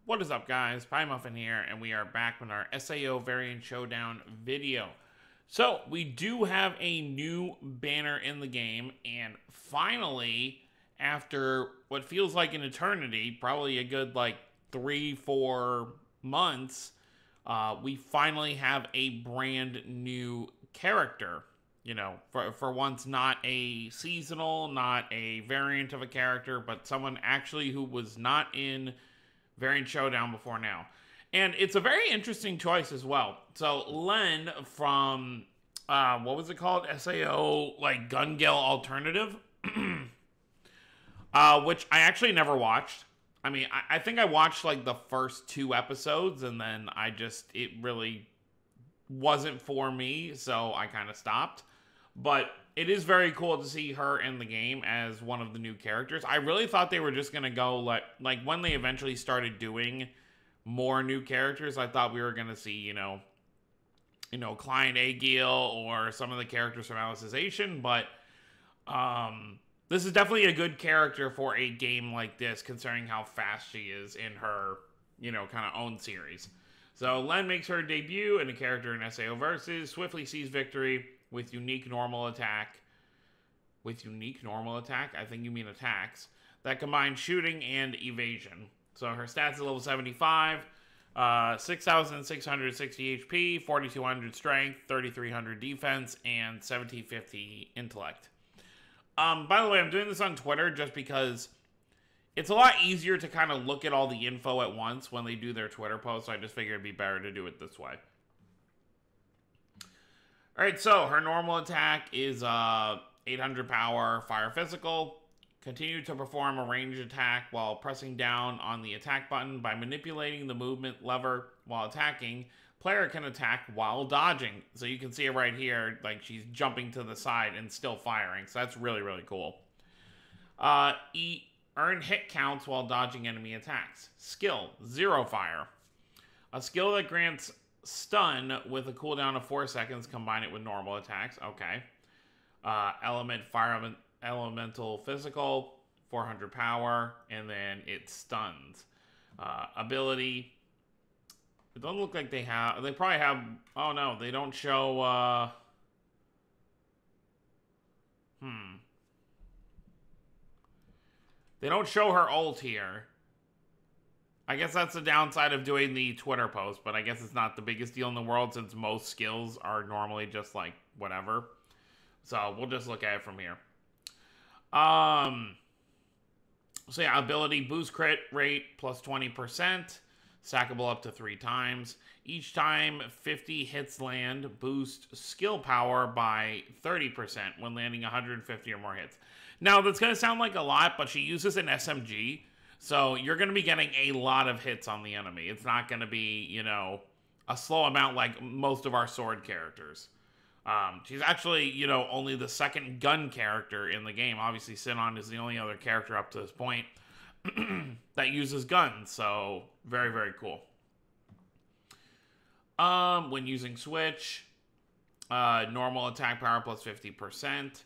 What is up, guys? Pie Muffin here, and we are back with our SAO Variant Showdown video. So, we do have a new banner in the game, and finally, after what feels like an eternity, probably a good, 3-4 months, we finally have a brand new character. You know, for once, not a seasonal, not a variant of a character, but someone actually who was not in Variant Showdown before now. And it's a very interesting choice as well. So, LENN from, what was it called? SAO, Gun Gale Alternative. Which I actually never watched. I mean, I think I watched, the first 2 episodes, and then it really wasn't for me, so I kind of stopped. But it is very cool to see her in the game as one of the new characters. I really thought they were just going to go, like when they eventually started doing more new characters, I thought we were going to see, you know, Client Agil or some of the characters from Alicization, but this is definitely a good character for a game like this, considering how fast she is in her, kind of own series. So, LENN makes her debut in a character in SAO Versus, swiftly sees victory with unique normal attack. With unique normal attack? I think you mean attacks. That combine shooting and evasion. So her stats is level 75. 6,660 HP, 4,200 strength, 3,300 defense, and 1,750 intellect. By the way, I'm doing this on Twitter just because it's a lot easier to kind of look at all the info at once when they do their Twitter posts. So I just figured it'd be better to do it this way. Alright, so her normal attack is 800 power, fire physical. Continue to perform a ranged attack while pressing down on the attack button. By manipulating the movement lever while attacking, player can attack while dodging. So you can see it right here, she's jumping to the side and still firing. So that's really, really cool. Earn hit counts while dodging enemy attacks. Skill, 0 fire. A skill that grants stun with a cooldown of 4 seconds. Combine it with normal attacks. Okay. Elemental physical, 400 power, and then it stuns. Ability. It doesn't look like they have. They probably have. Oh no, they don't show. They don't show her ult here. I guess that's the downside of doing the Twitter post, but I guess it's not the biggest deal in the world since most skills are normally just whatever. So we'll just look at it from here. So yeah, ability boost crit rate plus 20%, stackable up to 3 times. Each time 50 hits land, boost skill power by 30% when landing 150 or more hits. Now that's going to sound like a lot, but she uses an SMG. So you're going to be getting a lot of hits on the enemy. It's not going to be, a slow amount like most of our sword characters. She's actually, only the second gun character in the game. Obviously, Sinon is the only other character up to this point that uses guns. So, very, very cool. When using Switch, normal attack power plus 50%.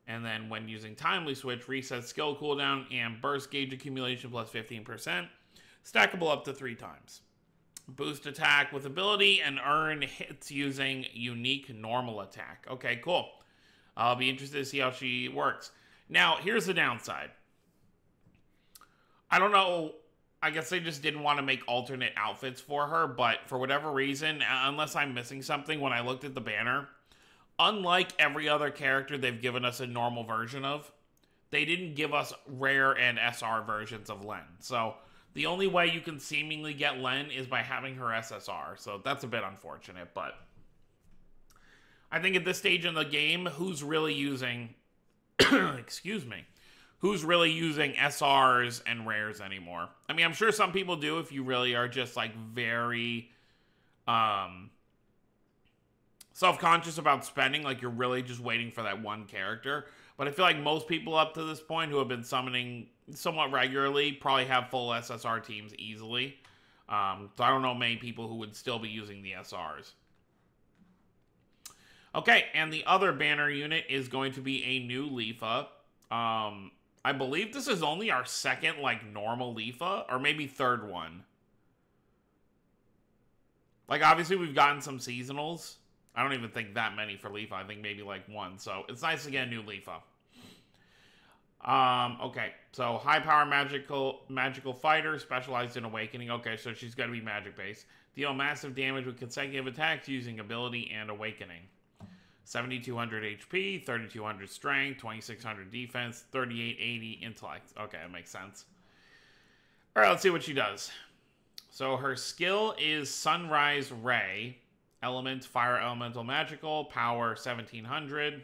And then when using Timely Switch, reset skill cooldown and burst gauge accumulation plus 15%. Stackable up to 3 times. Boost attack with ability and earn hits using unique normal attack. Okay, cool. I'll be interested to see how she works. Now, here's the downside. I don't know. I guess they just didn't want to make alternate outfits for her, but for whatever reason, unless I'm missing something, when I looked at the banner, unlike every other character they've given us a normal version of, they didn't give us rare and SR versions of LENN. So the only way you can seemingly get LENN is by having her SSR. So that's a bit unfortunate, but I think at this stage in the game, who's really using, excuse me, who's really using SRs and rares anymore? I mean, I'm sure some people do if you really are just very, self-conscious about spending, you're really just waiting for that one character. But I feel like most people up to this point who have been summoning somewhat regularly probably have full SSR teams easily. So I don't know many people who would still be using the SRs. Okay, and the other banner unit is going to be a new LEAFA. I believe this is only our second, normal LEAFA, or maybe third one. Like, obviously, we've gotten some seasonals. I don't even think that many for LEAFA. I think maybe like one. So it's nice to get a new LEAFA. Okay, so high power magical fighter, specialized in awakening. Okay, so she's going to be magic based. Deal massive damage with consecutive attacks using ability and awakening. 7,200 HP, 3,200 strength, 2,600 defense, 3,880 intellect. Okay, that makes sense. All right, let's see what she does. So her skill is Sunrise Ray, element fire elemental magical, power 1,700.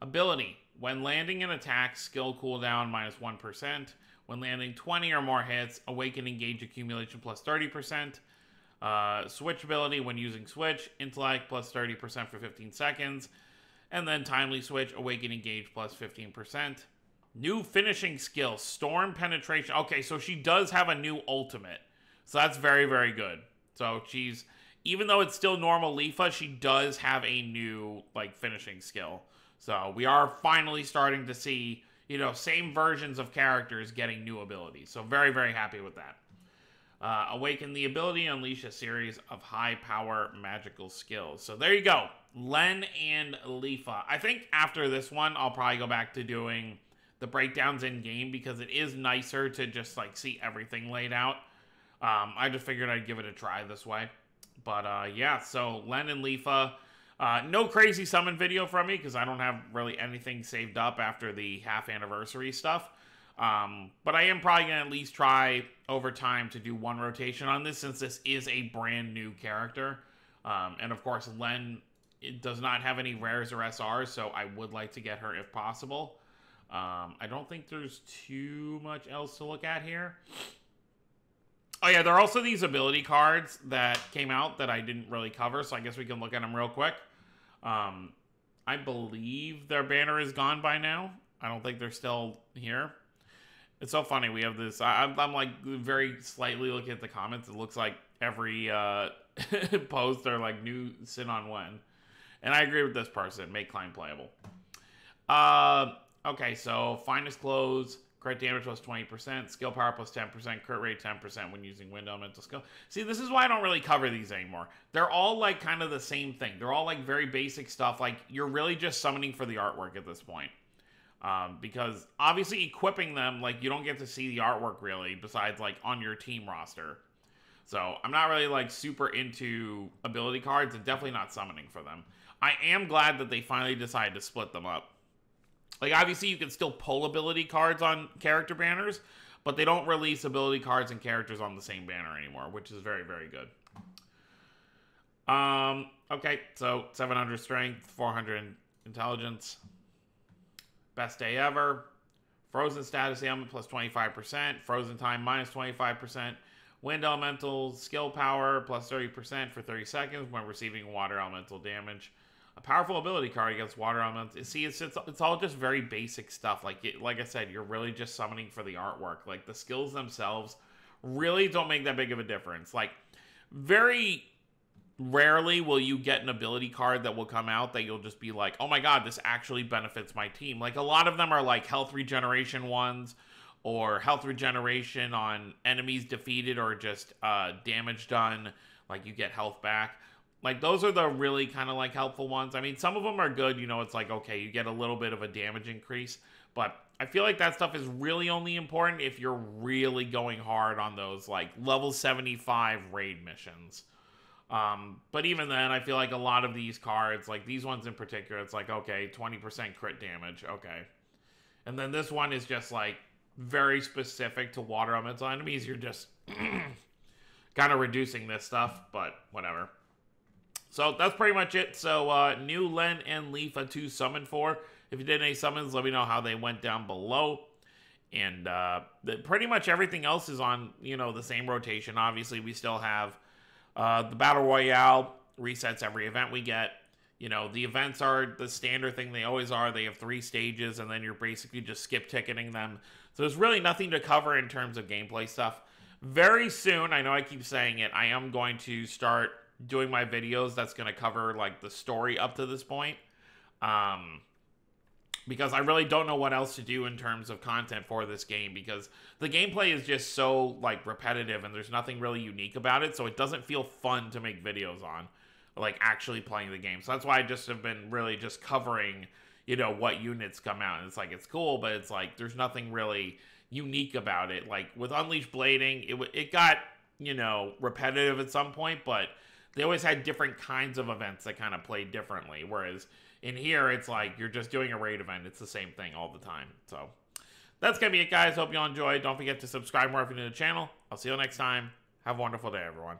Ability. When landing an attack, skill cooldown -1%. When landing 20 or more hits, awakening gauge accumulation plus 30%. Switch ability when using switch, intellect plus 30% for 15 seconds. And then timely switch, awakening gauge plus 15%. New finishing skill, storm penetration. Okay, so she does have a new ultimate. So that's very, very good. So she's, even though it's still normal LEAFA, she does have a new, like, finishing skill. So we are finally starting to see, you know, same versions of characters getting new abilities. So very, very happy with that. Awaken the ability, unleash a series of high-power magical skills. So there you go. LENN and LEAFA. I think after this one, I'll probably go back to doing the breakdowns in-game because it is nicer to just, like, see everything laid out. I just figured I'd give it a try this way. But, yeah, so LENN and LEAFA. No crazy summon video from me because I don't have really anything saved up after the half anniversary stuff. But I am probably going to at least try over time to do one rotation on this since this is a brand new character. And of course, LENN, it does not have any rares or SRs, so I would like to get her if possible. I don't think there's too much else to look at here. Oh yeah, there are also these ability cards that came out that I didn't really cover, so I guess we can look at them real quick. I believe their banner is gone by now. I don't think they're still here. It's so funny. We have this. I'm like very slightly looking at the comments. It looks like every post are like new Sin on Wen. And I agree with this person. Make Klein playable. Okay, so finest clothes. Crit damage plus 20%, skill power plus 10%, crit rate 10% when using wind elemental skill. See, this is why I don't really cover these anymore. They're all like kind of the same thing. They're all like very basic stuff. Like you're really just summoning for the artwork at this point. Because obviously equipping them, like you don't get to see the artwork really besides like on your team roster. So I'm not really like super into ability cards and definitely not summoning for them. I am glad that they finally decided to split them up. Like, obviously, you can still pull ability cards on character banners, but they don't release ability cards and characters on the same banner anymore, which is very, very good. Okay, so 700 strength, 400 intelligence. Best day ever. Frozen status ailment plus 25%. Frozen time minus 25%. Wind elemental skill power plus 30% for 30 seconds when receiving water elemental damage. A powerful ability card against water elements. See, it's all just very basic stuff. Like I said, you're really just summoning for the artwork. Like, the skills themselves really don't make that big of a difference. Like, very rarely will you get an ability card that will come out that you'll just be like, oh my god, this actually benefits my team. Like, a lot of them are like health regeneration ones, or health regeneration on enemies defeated, or just damage done. Like, you get health back. Like, those are the really kind of, like, helpful ones. I mean, some of them are good. You know, it's like, okay, you get a little bit of a damage increase. But I feel like that stuff is really only important if you're really going hard on those, like, level 75 raid missions. But even then, I feel like a lot of these cards, like these ones in particular, it's like, okay, 20% crit damage. Okay. And then this one is just, like, very specific to water elemental enemies. You're just kind of reducing this stuff, but whatever. So that's pretty much it. So new LENN and LEAFA to summon for. If you did any summons, let me know how they went down below. And pretty much everything else is on, you know, the same rotation. Obviously, we still have the Battle Royale resets every event we get. You know, the events are the standard thing they always are. They have 3 stages, and then you're basically just skip ticketing them. So there's really nothing to cover in terms of gameplay stuff. Very soon, I know I keep saying it, I am going to start doing my videos that's going to cover like the story up to this point. But because I really don't know what else to do in terms of content for this game, because the gameplay is just so like repetitive and there's nothing really unique about it, so it doesn't feel fun to make videos on, like actually playing the game. So that's why I just have been really just covering, you know, what units come out, and it's like, it's cool, but it's like there's nothing really unique about it. Like with Unleashed Blading, it got, you know, repetitive at some point, but they always had different kinds of events that kind of played differently, whereas in here, it's like you're just doing a raid event. It's the same thing all the time. So that's going to be it, guys. Hope you all enjoyed. Don't forget to subscribe more if you're new to the channel. I'll see you next time. Have a wonderful day, everyone.